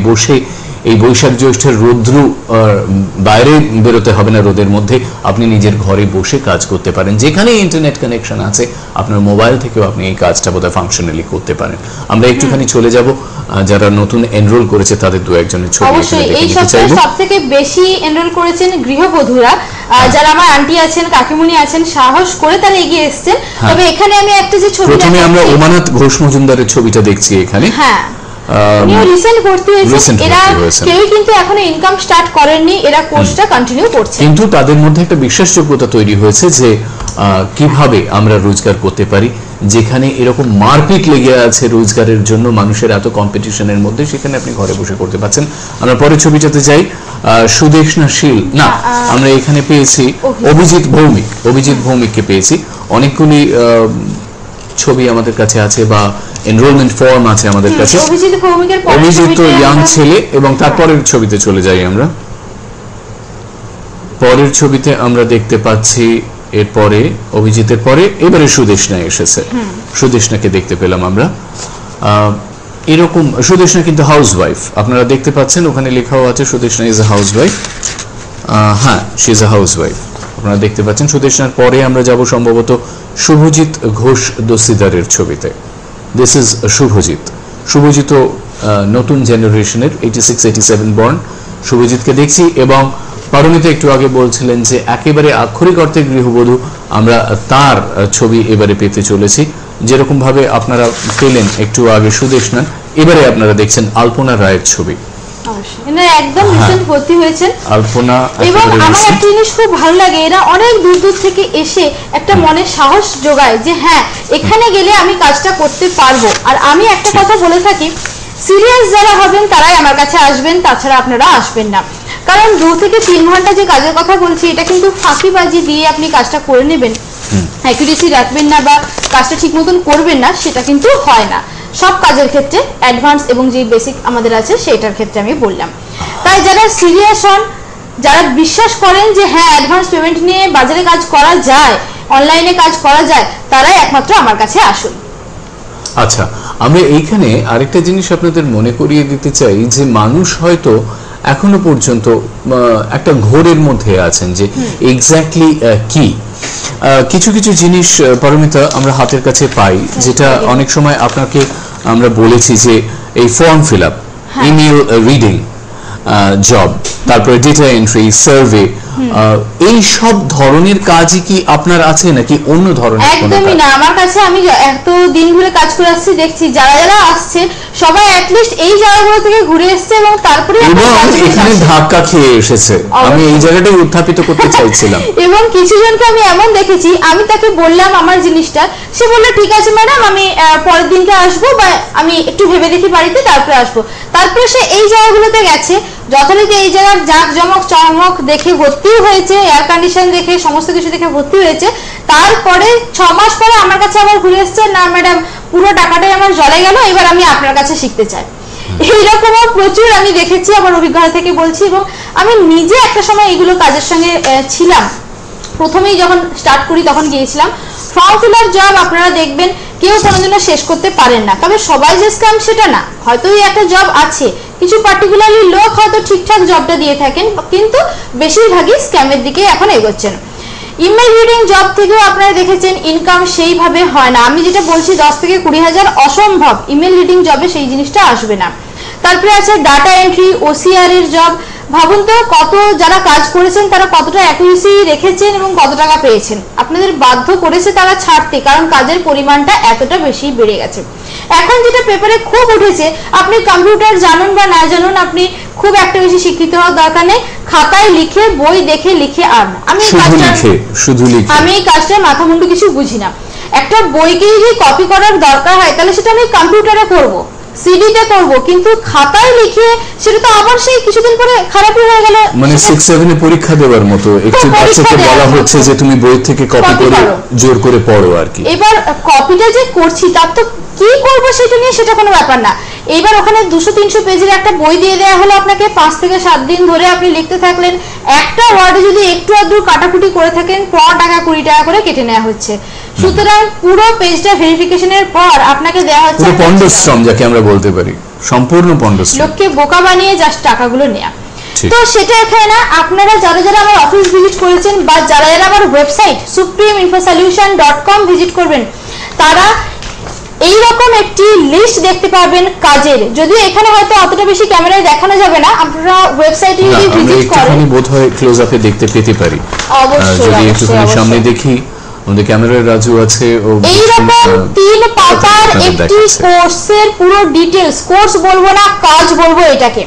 বসে এই বৈশাখ জ্যৈষ্ঠের রৌদ্রু বাইরে বেরোতে হবে না, রোদের মধ্যে আপনি নিজের ঘরে বসে কাজ করতে পারেন। যেখানে ইন্টারনেট কানেকশন আছে আপনার মোবাইল থেকেও আপনি এই কাজটা বোধহয় ফাংশনালি করতে পারেন। আমরা একটুখানি চলে যাব, যারা নতুন এনরোল করেছে তাদের দু একজনের ছবি অবশ্যই। এই সপ্তাহে সবথেকে বেশি এনরোল করেছেন গৃহবধূরা, যারা আমার আন্টি আছেন, কাকিমুনি আছেন, সাহস করে তারা এগিয়ে এসেছেন। তবে এখানে আমি একটা যে ছবি, প্রথমে আমরা ওমানাত ঘোষ মজুমদারের ছবিটা দেখছি এখানে। হ্যাঁ, রিসেন্ট ভর্তি হয়েছে, এরা কেউ কিন্তু এখনো ইনকাম স্টার্ট করেননি, এরা কোর্সটা কন্টিনিউ করছে। কিন্তু তাদের মধ্যে একটা বিশ্বাসযোগ্যতা তৈরি হয়েছে যে কিভাবে আমরা রোজগার করতে পারি। যেখানে এরকম মারপিট লেগে আছে রোজগারের জন্য, মানুষের এত কম্পিটিশনের মধ্যে, সেখানে আপনি ঘরে বসে করতে পারছেন। আমরা পরের ছবিটাতে যাই। সুদেষ্ণা শীল না, আমরা এখানে পেয়েছি অভিজিৎ ভৌমিক। অভিজিৎ ভৌমিককে পেয়েছি। অনেকগুলি ছবি আমাদের কাছে আছে বা এনরোলমেন্ট ফর্ম আছে আমাদের কাছে। অভিজিৎ তো ইয়াং ছেলে। এবং তারপরের ছবিতে চলে যাই আমরা। পরের ছবিতে আমরা দেখতে পাচ্ছি এরপরে অভিজিতের পরে এবারে সুদেষ্ণা এসেছে। সুদেষ্ণাকে দেখতে পেলাম আমরা। এরকম সুদেষ্ণা কিন্তু হাউস ওয়াইফ, আপনারা দেখতে পাচ্ছেন ওখানে লেখাও আছে Sudeshna is a housewife. হ্যাঁ, she is a housewife, আপনারা দেখতে পাচ্ছেন। সুদেষ্ণার পরে আমরা যাব সম্ভবত শুভজিৎ ঘোষ দস্তিদারের ছবিতে। This is Subhajit. শুভজিৎ নতুন জেনারেশনের 86-87 বর্ন। শুভজিৎকে দেখছি। এবং পারমিতা একটু আগে বলছিলেন যে একেবারে আক্ষরিক অর্থে গৃহবধূ, আমরা তার ছবি এবারে পেতে চলেছি। যেরকম ভাবে আপনারা পেলেন একটু আগে সুদেষ্ণা, এবারে আপনারা দেখছেন আলপনা রায়ের ছবি। একদম রিসেন্ট ভর্তি হয়েছেন আলপনা। এবং আমার একটা জিনিস খুব ভালো লাগে, এরা অনেক দূর দূর থেকে এসে একটা মনে সাহস যোগায় যে হ্যাঁ, এখানে গেলে আমি কাজটা করতে পারবো। আর আমি একটা কথা বলে থাকি, সিরিয়াস যারা হবেন তারাই আমার কাছে আসবেন, তাছাড়া আপনারা আসবেন না। কারণ 2 থেকে 3 ঘন্টা যে কাজের কথা বলছি, এটা কিন্তু ফাঁকিবাজি দিয়ে আপনি কাজটা করে নেবেন, অ্যাকুরেসি রাখবেন না বা কাজটা ঠিক মতন করবেন না, সেটা কিন্তু হয় না। সব কাজের ক্ষেত্রে অ্যাডভান্স এবং যে বেসিক আমাদের আছে সেটার ক্ষেত্রে আমি বললাম। তাই যারা সিরিয়াস হন, যারা বিশ্বাস করেন যে হ্যাঁ অ্যাডভান্স পেমেন্ট নিয়ে বাজারে কাজ করা যায়, অনলাইনে কাজ করা যায়, তারাই একমাত্র আমার কাছে আসুন। আচ্ছা, আমরা এইখানে আরেকটা জিনিস আপনাদের মনে করিয়ে দিতে চাই যে মানুষ হয়তো এখনো পর্যন্ত একটা ঘোরের মধ্যে আছেন যে এক্স্যাক্টলি কি। কিছু কিছু জিনিস পারমিতা আমরা হাতের কাছে পাই, যেটা অনেক সময় আপনাকে আমরা বলেছি যে এই form fill up, email reading job, তারপরে ডেটা এন্ট্রি, সার্ভে, এই সব ধরনের কাজই কি আপনার আছে নাকি অন্য ধরনের? একদমই না, আমার কাছে আমি এত দিন ধরে কাজ করে আসছি, দেখছি যারা যারা আসছে সবাই অ্যাটলিস্ট এই জায়গাগুলো থেকে ঘুরে এসেছে এবং তারপরে এখানে ধাক্কা খেয়ে এসেছে। আমি এই জায়গাটাই উত্থাপিত করতে চাইছিলাম। এবং কিছু জনকে আমি এমন দেখেছি, আমি তাকে বললাম আমার জিনিসটা, সে বলল ঠিক আছে ম্যাডাম, আমি পরের দিনকে আসবো বা আমি একটু ভেবে দেখি বাড়িতে, তারপরে আসবো। তারপরে সে এই জায়গাগুলোতে গেছে, যথারীতি এই জায়গার জাঁকজমক চমক দেখে ভর্তি হয়েছে, এয়ার কন্ডিশন দেখে, সমস্ত কিছু দেখে ভর্তি হয়েছে। তারপরে 6 মাস পরে আমার কাছে আবার ঘুরে এসছে, না ম্যাডাম পুরো টাকাটাই আমার জলে গেল, এবার আমি আপনার কাছে শিখতে চাই। এইরকমও প্রচুর আমি দেখেছি, আমার অভিজ্ঞতা থেকে বলছি। এবং আমি নিজে একটা সময় এগুলো কাজের সঙ্গে ছিলাম, প্রথমেই যখন স্টার্ট করি তখন গিয়েছিলাম। ফর্ম ফিল আপ জব আপনারা দেখবেন কেউ কোনোদিনও শেষ করতে পারেন না, তবে সবাই যে স্ক্যাম সেটা না। হয়তো একটা জব আছে, কিছু পার্টিকুলারলি লোক হয়তো ঠিকঠাক জবটা দিয়ে থাকেন, কিন্তু বেশিরভাগই স্ক্যামের দিকে এখন এগোচ্ছেন। ইমেল রিডিং জব থেকেও আপনারা দেখেছেন ইনকাম সেইভাবে হয় না। আমি যেটা বলছি 10 থেকে 20 হাজার অসম্ভব, ইমেল রিডিং জবে সেই জিনিসটা আসবে না। তারপরে আছে ডাটা এন্ট্রি, ওসিআর এর জব। ভাবুন তো কত যারা কাজ করেছেন তারা কতটা অ্যাকুরেসি রেখেছেন এবং কত টাকা পেয়েছেন। আপনাদের বাধ্য করেছে তারা ছাড়তে, কারণ কাজের পরিমাণটা এতটা বেশি বেড়ে গেছে। এখন যেটা পেপারে খুব উঠেছে, আপনি কম্পিউটার জানুন বা না জানুন, আপনি খুব একটা বেশি শিক্ষিত হওয়ার দরকার নেই, খাতায় লিখে বই দেখে লিখে আন। আমি এই কাজটা মাথা মুন্ডু কিছু বুঝি না। একটা বইকে যদি কপি করার দরকার হয় তাহলে সেটা আমি কম্পিউটারে করব, সিডিতে করব, কিন্তু খাতায় লিখে সেটা তো আবার সেই কিছুদিন পরে খারাপই হয়ে গেল। মানে 6-7 এ পরীক্ষা দেওয়ার মতো একটু বাচ্চাকে বলা হচ্ছে যে তুমি বই থেকে কপি করে জোর করে পড়ো আর কি। এবার কপিটা যে করছি তার তো কি করব সেটা নিয়ে সেটা কোনো ব্যাপার না। এবার ওখানে 200-300 পেজের একটা বই দিয়ে দেওয়া হলো আপনাকে, 5 থেকে 7 দিন ধরে আপনি লিখতে থাকলেন। একটা ওয়ার্ডে যদি একটু আধটু কাটাকুটি করে থাকেন, 1 টাকা 20 টাকা করে কেটে নেওয়া হচ্ছে। সুতরাং পুরো পেজটা ভেরিফিকেশনের পর আপনাকে দেওয়া হচ্ছে পণ্ডশ্রম, যাকে আমরা বলতে পারি। সম্পূর্ণ পণ্ডশ্রী, লোককে বোকা বানিয়ে জাস্ট টাকাগুলো নেয়া। তো সেটা এখানে না, আপনারা যারা যারা আমার অফিস ভিজিট করেছেন বা যারা যারা আমার ওয়েবসাইট supremeinfosolution.com ভিজিট করবেন, তারা এইরকম একটি লিস্ট দেখতে পাবেন কাজের। যদিও এখানে হয়তো অতটা বেশি ক্যামেরায় দেখানো যাবে না, আপনারা ওয়েবসাইটে যদি ভিজিট করেন বোধহয় ক্লোজ আপে দেখতে পেতে পারি। অবশ্যই যদি একটুখানি সামনে দেখি, আমাদের ক্যামেরার রাজু আছে, ও এইরকম 3 পাতার একটি কোর্সের পুরো ডিটেইলস, কোর্স বলবো না কাজ বলবো এটাকে,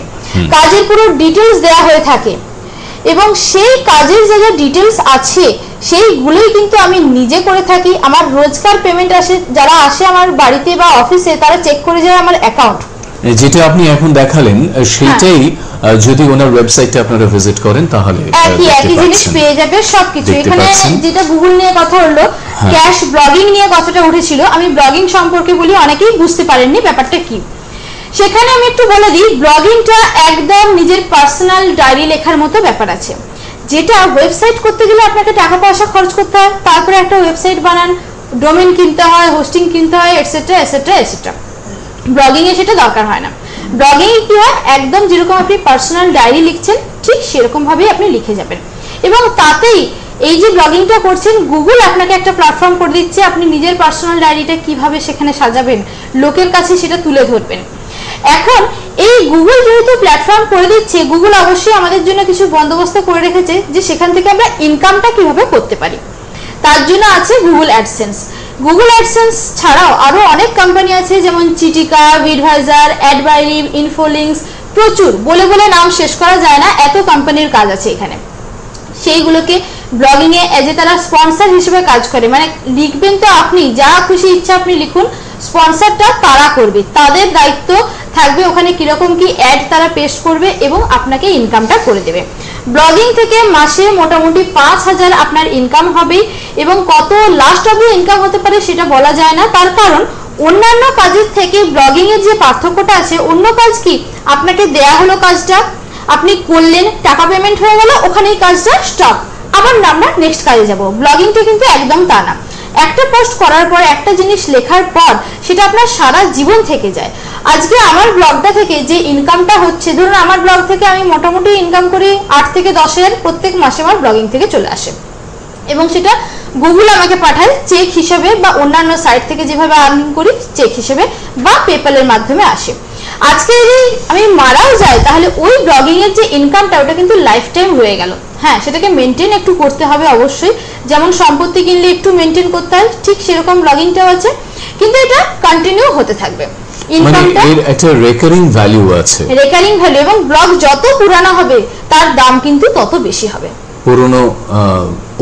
কাজের পুরো ডিটেইলস দেয়া হয়ে থাকে এবং সেই কাজের যা যা ডিটেইলস আছে সেইগুলোই কিন্তু আমি নিজে করে থাকি। আমার রোজকার পেমেন্ট আসে, যারা আসে আমার বাড়িতে বা অফিসে তারা চেক করে যায় আমার অ্যাকাউন্ট। যেটা আপনি এখন দেখালেন সেটাই যদি ওনার ওয়েবসাইটে আপনারা ভিজিট করেন তাহলে একই জিনিস পেয়ে যাবে সবকিছু। এখানে যেটা গুগল নিয়ে কথা হলো, ক্যাশ ব্লগিং নিয়ে কথাটা উঠেছিল, আমি ব্লগিং সম্পর্কে বলি, অনেকেই বুঝতে পারেননি ব্যাপারটা কি। সেখানে আমি একটু বলে দিই, ব্লগিংটা একদম নিজের পার্সোনাল ডায়েরি লেখার মতো ব্যাপার আছে, যেটা ওয়েবসাইট করতে গেলে আপনাকে টাকা পয়সা খরচ করতে হয়, তারপরে একটা ওয়েবসাইট বানান, ডোমেইন কিনতে হয়, হোস্টিং কিনতে হয়, এটসেট্রা এটসেট্রা এটসেট্রা। ব্লগিং এ সেটা দরকার হয় না। ব্লগিং এ কি হয়, একদম যেরকম আপনি পার্সোনাল ডায়েরি লিখছেন ঠিক সেরকম ভাবেই আপনি লিখে যাবেন, এবং তাতেই এই যে ব্লগিংটা করছেন গুগল আপনাকে একটা প্ল্যাটফর্ম করে দিচ্ছে, আপনি নিজের পার্সোনাল ডায়েরিটা কিভাবে সেখানে সাজাবেন, লোকের কাছে সেটা তুলে ধরবেন। এখন এই গুগল যেহেতু প্ল্যাটফর্ম করে দিচ্ছে, গুগল অবশ্যই আমাদের জন্য কিছু বন্দোবস্ত করে রেখেছে যে সেখান থেকে আমরা ইনকামটা কিভাবে করতে পারি। তার জন্য আছে গুগল অ্যাডসেন্স। গুগল অ্যাডসেন্স ছাড়াও আরো অনেক কোম্পানি আছে, যেমন চিটিকা, ভিডভাইজার, অ্যাডবাইরিভ, ইনফোলিংস, প্রচুর, বলে বলে নাম শেষ করা যায় না, এত কোম্পানির কাজ আছে এখানে। সেইগুলোকে ব্লগিং এ এজ এ তারা স্পন্সর হিসেবে কাজ করে, মানে লিখবেন তো আপনি, যা খুশি ইচ্ছা আপনি লিখুন, স্পন্সরটা তারা করবে, তাদের দায়িত্ব থাকবে ওখানে কিরকম কি অ্যাড তারা পেস্ট করবে এবং আপনাকে ইনকামটা করে দেবে। ব্লগিং থেকে মাসে মোটামুটি 5,000 আপনার ইনকাম হবে, এবং কত লাস্ট অবধি ইনকাম হতে পারে সেটা বলা যায় না, তার কারণ অন্যান্য কাজের থেকে ব্লগিং এর যে পার্থক্যটা আছে, অন্য কাজ কি আপনাকে দেয়া হলো কাজটা, আপনি করলেন, টাকা পেমেন্ট হয়ে গেল, ওখানেই কাজটা স্টপ, আবার আমরা নেক্সট কাজে যাব। ব্লগিংটা কিন্তু একদম তা না, একটা পোস্ট করার পর, একটা জিনিস লেখার পর সেটা আপনার সারা জীবন থেকে যায়। আজকে আমার ব্লগটা থেকে যে ইনকামটা হচ্ছে, ধরুন আমার ব্লগ থেকে আমি মোটামুটি ইনকাম করি 8 থেকে 10,000 প্রত্যেক মাসে আমার ব্লগিং থেকে চলে আসে, এবং সেটা গুগল আমাকে পাঠায় চেক হিসেবে, বা অন্যান্য সাইট থেকে যেভাবে আর্নিং করি চেক হিসেবে বা পেপ্যালের মাধ্যমে আসে। আজকে যদি আমি মারাও যাই তাহলে ওই ব্লগিং এর যে ইনকামটা ওটা কিন্তু লাইফ টাইম রয়ে গেল। হ্যাঁ, সেটাকে মেনটেন একটু করতে হবে অবশ্যই, যেমন সম্পত্তি কিনলে একটু মেনটেন করতে হয়, ঠিক সেরকম ব্লগিংটাও আছে, কিন্তু এটা কন্টিনিউ হতে থাকবে। ইনকামটা এর একটা রেকারিং ভ্যালু আছে, রেকারিং ভ্যালু, এবং ব্লগ যত পুরানো হবে তার দাম কিন্তু তত বেশি হবে, পুরনো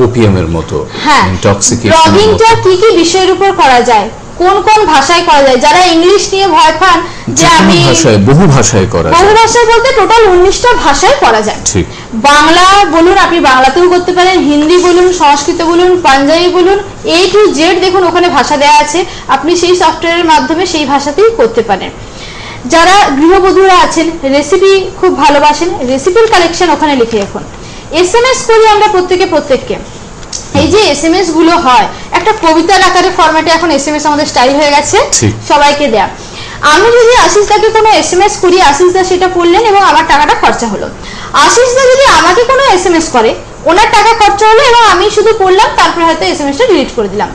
ওপিএম এর মতো। হ্যাঁ, ব্লগিংটা কি কি বিষয়ের উপর করা যায়, কোন কোন ভাষায় করা যায়, যারা ইংলিশ নিয়ে ভয় পান যে আমি বহু ভাষায় করা যায়, বহু ভাষায় বলতে টোটাল 19টা ভাষায় করা যায়। ঠিক, বাংলা বলুন, আপনি বাংলাতেও করতে পারেন, হিন্দি বলুন, সংস্কৃত বলুন, পাঞ্জাবি বলুন, A to Z দেখুন ওখানে ভাষা দেওয়া আছে, আপনি সেই সফটওয়্যারের মাধ্যমে সেই ভাষাতেই করতে পারেন। যারা গৃহবধূরা আছেন, রেসিপি খুব ভালোবাসেন, রেসিপির কালেকশন ওখানে লিখে রাখুন। SMS করি আমরা প্রত্যেককে, এই যে SMS গুলো হয় একটা কবিতার আকারে ফরম্যাটে, এখন SMS আমাদের স্টাইল হয়ে গেছে সবাইকে দেয়া। আমি যদি আশিসদাকে কোনো SMS করি, আশিসদা সেটা পড়লেন এবং আমার টাকাটা খরচা হলো। আশিসদা যদি আমাকে কোনো SMS করে, ওনার টাকা খরচা হলো এবং আমি শুধু পড়লাম, তারপর হয়তো SMS-টা ডিলিট করে দিলাম।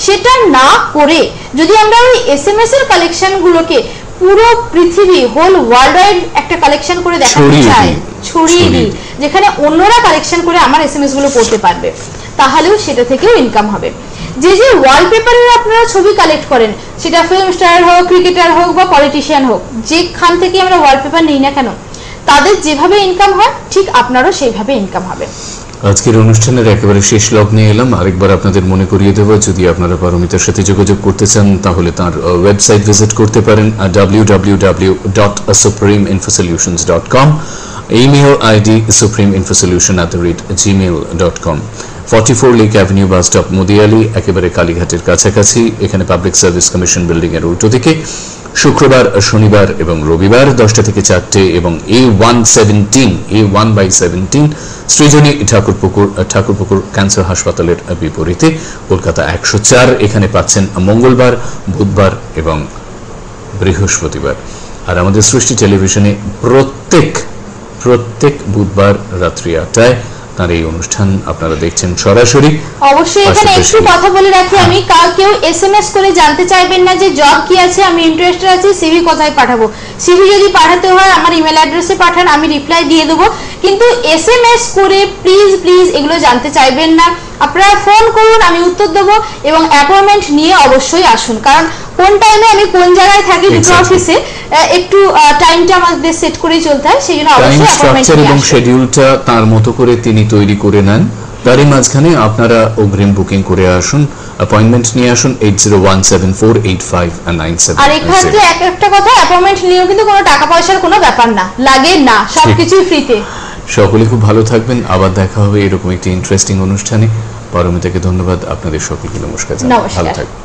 সেটা না করে যদি আমরা ওই SMS এর কালেকশন গুলোকে পুরো পৃথিবী, হোল ওয়ার্ল্ড ওয়াইড একটা কালেকশন করে দেখাতে চাই, ছড়িয়ে দিই, যেখানে অন্যরা কালেকশন করে আমার SMS গুলো পড়তে পারবে, তাহলেও সেটা থেকেও ইনকাম হবে। যে যে ওয়ালপেপারের আপনারা ছবি কালেক্ট করেন, সেটা ফিল্ম স্টার হোক, ক্রিকেটার হোক বা পলিটিশিয়ান হোক, যেখান থেকে আমরা ওয়ালপেপার নিই না কেন, তাদের যেভাবে ইনকাম হয় ঠিক আপনারও সেইভাবে ইনকাম হবে। আজকের অনুষ্ঠানের একেবারে শেষ লগ্নে এলাম। আরেকবার আপনাদের মনে করিয়ে দেব, যদি আপনারা পারমিতার সাথে যোগাযোগ করতে চান তাহলে তার ওয়েবসাইট ভিজিট করতে পারেন www.supremeinfosolutions.com, email ID supremeinfosolution@gmail.com। 44 lake avenue bus stop, Mudiali, একেবারে কালীঘাটের কাছাকাছি। এখানে পাবলিক সার্ভিস কমিশন বিল্ডিং এর উল্টো দিকে। শুক্রবার, শনিবার এবং রবিবার 10টা থেকে 4টে, এবং A1/17 সৃজনী ঠাকুরপুকুর ক্যান্সার হাসপাতালের বিপরীতে, কলকাতা 104। এখানে পাচ্ছেন মঙ্গলবার, বুধবার এবং বৃহস্পতিবার। আর আমাদের সৃষ্টি টেলিভিশনে প্রত্যেক বুধবার রাত্রি 8টায় তার এই অনুষ্ঠান আপনারা দেখছেন সরাসরি। অবশ্যই এখানে একটু কথা বলে রাখি আমি, কেউ এসএমএস করে জানতে চাইবেন না যে জব কি আছে, আমি ইন্টারেস্টেড আছি, সিভি কোথায় পাঠাবো। সিভি যদি পাঠাতে হয় আমার ইমেল অ্যাড্রেসে পাঠান, আমি রিপ্লাই দিয়ে দেবো, কিন্তু এসএমএস করে প্লিজ এগুলো জানতে চাইবেন না। আপনারা ফোন করুন, আমি উত্তর দেবো, এবং অ্যাপয়েন্টমেন্ট নিয়ে অবশ্যই আসুন, কারণ কোন টাইমে আমি কোন জায়গায় থাকি দুটো অফিসে একটু টাইমটা আমাদের সেট করেই চলতে হয়, সেই জন্য অবশ্যই অ্যাপয়েন্টমেন্ট এবং শিডিউলটা তার মতো করে তিনি তৈরি করে নেন। তারই মাঝখানে আপনারা অগ্রিম বুকিং করে আসুন, অ্যাপয়েন্টমেন্ট নিয়ে আসুন 8017485979। আর এক্ষেত্রে একটা কথা, অ্যাপয়েন্টমেন্ট নিয়েও কিন্তু কোনো টাকা পয়সার কোনো ব্যাপার না, লাগে না, সবকিছুই ফ্রিতে। সকলে খুব ভালো থাকবেন, আবার দেখা হবে এরকম একটি ইন্টারেস্টিং অনুষ্ঠানে। পারমিতাকে ধন্যবাদ, আপনাদের সকলকে নমস্কার। ভালো থাকবেন।